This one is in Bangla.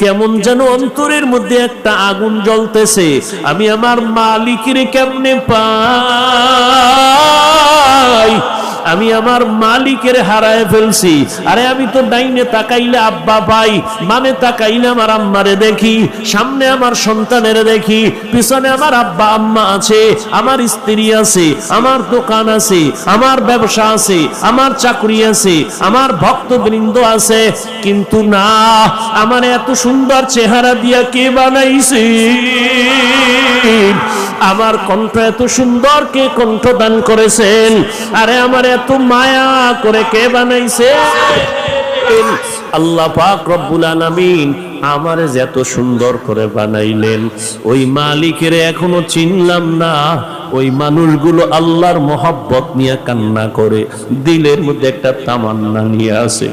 কেমন যেন অন্তরের মধ্যে একটা আগুন জ্বলতেছে, আমি আমার মালিকের কেমনে পাই, আমি আমার মালিকের হারায় ফেলছি। আরে আমি তো ডাইনে তাকাইলে আব্বা পাই, মানে তাকাইলে আমার আম্মারে দেখি, সামনে আমার সন্তানের দেখি, পিছনে আমার আব্বা আম্মা আছে, আমার স্ত্রী আছে, আমার দোকান আছে, আমার ব্যবসা আছে, আমার চাকরি আছে, আমার ভক্তবৃন্দ আছে, কিন্তু না, আমার এত সুন্দর চেহারা দিয়া কে বানাইছে, আমার কণ্ঠ এত সুন্দর কে কণ্ঠদান করেছেন, আরে আমার এত মায়া করে কে বানাইছে, আল্লাহ পাক রব্বুল আলামিন আমারে যে এত সুন্দর করে বানাইলেন, ওই মালিকের এখনো চিনলাম না। ওই মানুষগুলো আল্লাহর মহব্বত নিয়ে কান্না করে, দিলের মধ্যে একটা তামান্না নিয়ে আসে।